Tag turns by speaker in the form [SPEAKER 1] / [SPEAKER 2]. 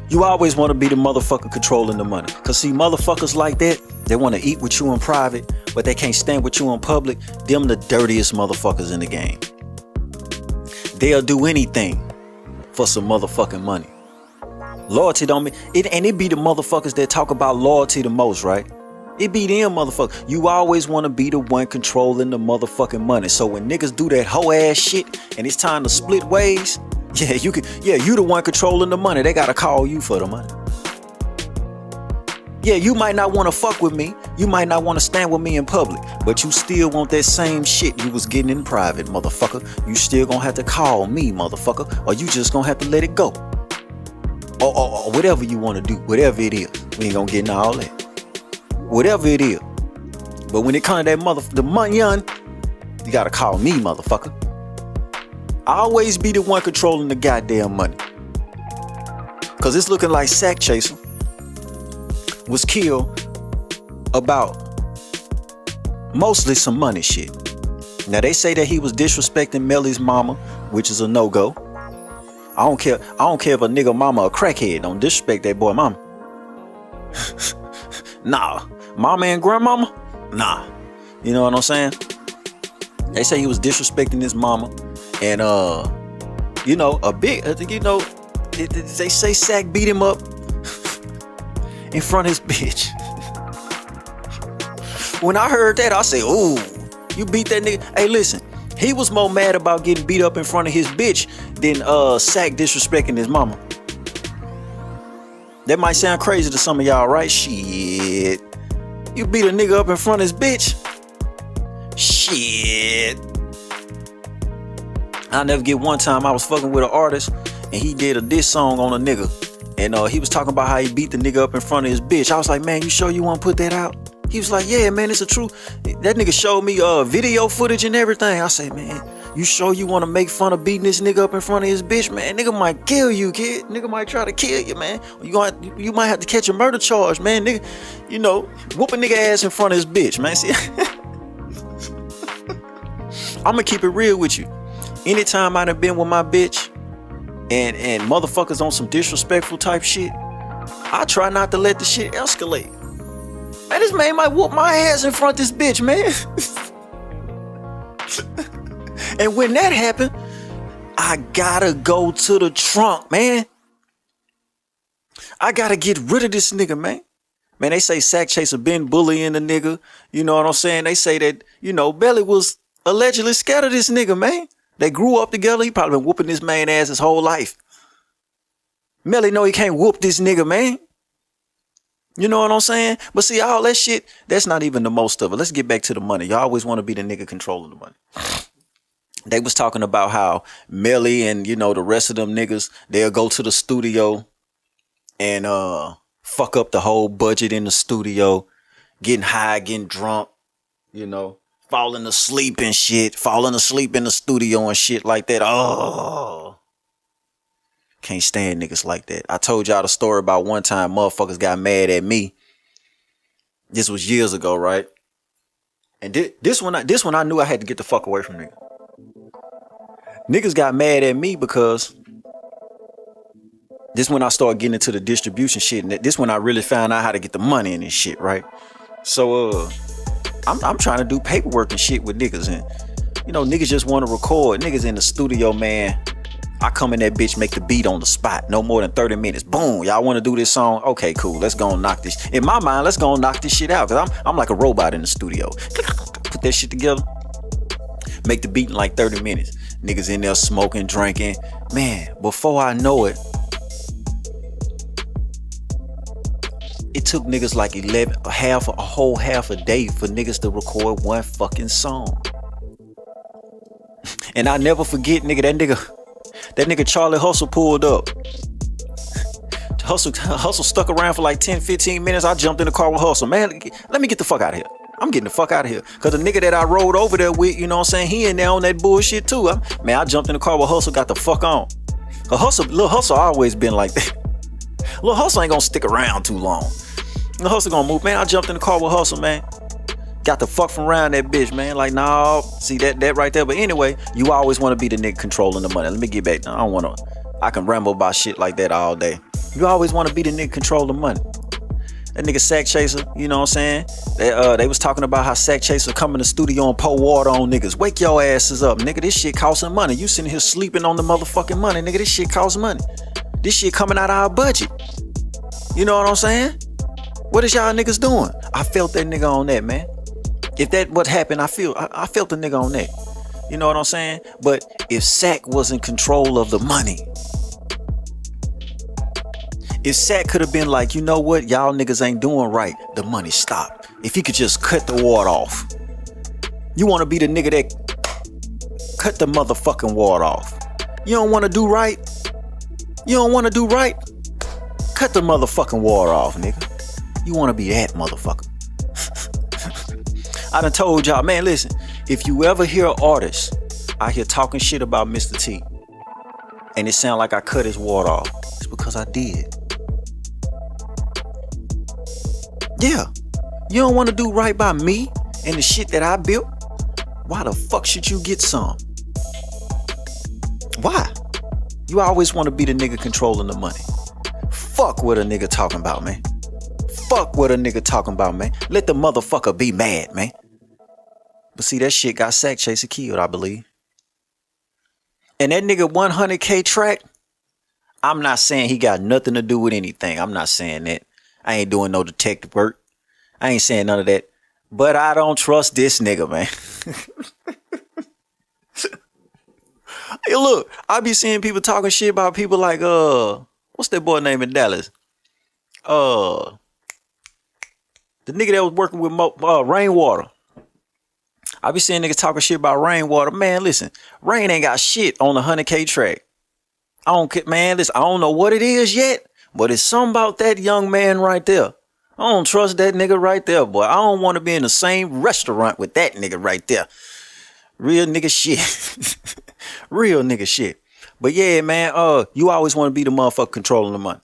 [SPEAKER 1] You always want to be the motherfucker controlling the money. Cause see, motherfuckers like that, they want to eat with you in private, but they can't stand with you in public. Them the dirtiest motherfuckers in the game. They'll do anything for some motherfucking money. Loyalty don't mean it, and it be the motherfuckers that talk about loyalty the most, right? It be them motherfuckers. You always want to be the one controlling the motherfucking money. So when niggas do that hoe ass shit and it's time to split ways, you the one controlling the money. They gotta call you for the money. Yeah, you might not want to fuck with me. You might not want to stand with me in public, but you still want that same shit you was getting in private, motherfucker. You still gonna have to call me, motherfucker, or you just gonna have to let it go. Or whatever you want to do, whatever it is. We ain't gonna get into all that. Whatever it is. But when it comes to that the money, you gotta call me, motherfucker. I always be the one controlling the goddamn money. Cause it's looking like Sakchaser was killed about mostly some money shit. Now they say that he was disrespecting Melly's mama, which is a no-go. I don't care if a nigga mama a crackhead. Don't disrespect that boy mama. Nah. Mama and grandmama? Nah. You know what I'm saying? They say he was disrespecting his mama. And they say Sack beat him up in front of his bitch. When I heard that, I said, ooh, you beat that nigga. Hey, listen, he was more mad about getting beat up in front of his bitch than Sack disrespecting his mama. That might sound crazy to some of y'all, right? Shit. You beat a nigga up in front of his bitch? Shit. I'll never get one time I was fucking with an artist and he did a diss song on a nigga. And he was talking about how he beat the nigga up in front of his bitch. I was like, man, you sure you want to put that out? He was like, yeah, man, it's the truth. That nigga showed me video footage and everything. I said, man, you sure you want to make fun of beating this nigga up in front of his bitch, man? Nigga might kill you, kid. Nigga might try to kill you, man. You might have to catch a murder charge, man. Nigga, whoop a nigga ass in front of his bitch, man. See, I'm gonna keep it real with you. Anytime I done been with my bitch and motherfuckers on some disrespectful type shit, I try not to let the shit escalate. Man, this man might whoop my ass in front of this bitch, man. And when that happened, I gotta go to the trunk, man. I gotta get rid of this nigga, man. Man, they say Sakchaser been bullying the nigga. You know what I'm saying? They say that, Belly was allegedly scared of this nigga, man. They grew up together. He probably been whooping this man ass his whole life. Melly know he can't whoop this nigga, man. You know what I'm saying? But see, all that shit, that's not even the most of it. Let's get back to the money. Y'all always want to be the nigga controlling the money. They was talking about how Melly and, the rest of them niggas, they'll go to the studio and fuck up the whole budget in the studio, getting high, getting drunk, falling asleep and shit, falling asleep in the studio and shit like that. Oh, can't stand niggas like that. I told y'all the story about one time motherfuckers got mad at me. This was years ago, right? And this one I knew I had to get the fuck away from niggas. Niggas got mad at me because this when I started getting into the distribution shit, and this when I really found out how to get the money in this shit, right? So I'm trying to do paperwork and shit with niggas, and niggas just want to record. Niggas in the studio, man. I come in that bitch, make the beat on the spot. No more than 30 minutes. Boom. Y'all want to do this song? Okay, cool. Let's go and knock this. In my mind, let's go and knock this shit out. Cause I'm like a robot in the studio. Put that shit together. Make the beat in like 30 minutes. Niggas in there smoking, drinking. Man, before I know it, it took niggas like a whole half a day for niggas to record one fucking song. And I never forget, nigga, that nigga Charlie Hustle pulled up. Hustle stuck around for like 10-15 minutes. I jumped in the car with Hustle. Man, let me get the fuck out of here. I'm getting the fuck out of here. Cause the nigga that I rode over there with, you know what I'm saying, he in there on that bullshit too. I jumped in the car with Hustle, got the fuck on. Lil Hustle always been like that. Lil Hustle ain't gonna stick around too long. Lil Hustle gonna move. Man, I jumped in the car with Hustle, man. Got the fuck from around that bitch, man. Like, nah, see that right there. But anyway, you always want to be the nigga controlling the money. Let me get back now. I can ramble about shit like that all day. You always want to be the nigga control the money. That nigga Sakchaser, you know what I'm saying? They was talking about how Sakchaser come in the studio and pour water on niggas. Wake your asses up, nigga. This shit costing money. You sitting here sleeping on the motherfucking money, nigga. This shit costs money. This shit coming out of our budget. You know what I'm saying? What is y'all niggas doing? I felt that nigga on that, man. If that what happened, I felt the nigga on that. You know what I'm saying? But if Sack was in control of the money, if Sack could have been like, you know what, y'all niggas ain't doing right, the money stopped. If he could just cut the water off. You want to be the nigga that cut the motherfucking water off. You don't want to do right? You don't want to do right? Cut the motherfucking water off, nigga. You want to be that motherfucker. I done told y'all, man, listen, if you ever hear artists out here talking shit about Mr. T and it sound like I cut his water off, it's because I did. Yeah, you don't want to do right by me and the shit that I built? Why the fuck should you get some? Why? You always want to be the nigga controlling the money. Fuck what a nigga talking about, man. Fuck what a nigga talking about, man. Let the motherfucker be mad, man. But see, that shit got Sakchaser killed, I believe. And that nigga 100K track, I'm not saying he got nothing to do with anything. I'm not saying that. I ain't doing no detective work. I ain't saying none of that. But I don't trust this nigga, man. Hey, look, I be seeing people talking shit about people like, what's that boy name in Dallas? The nigga that was working with Rainwater. I be seeing niggas talking shit about Rainwater. Man, listen, Rain ain't got shit on the 100K track. I don't know what it is yet, but it's something about that young man right there. I don't trust that nigga right there, boy. I don't want to be in the same restaurant with that nigga right there. Real nigga shit. Real nigga shit. But yeah, man, you always want to be the motherfucker controlling the money.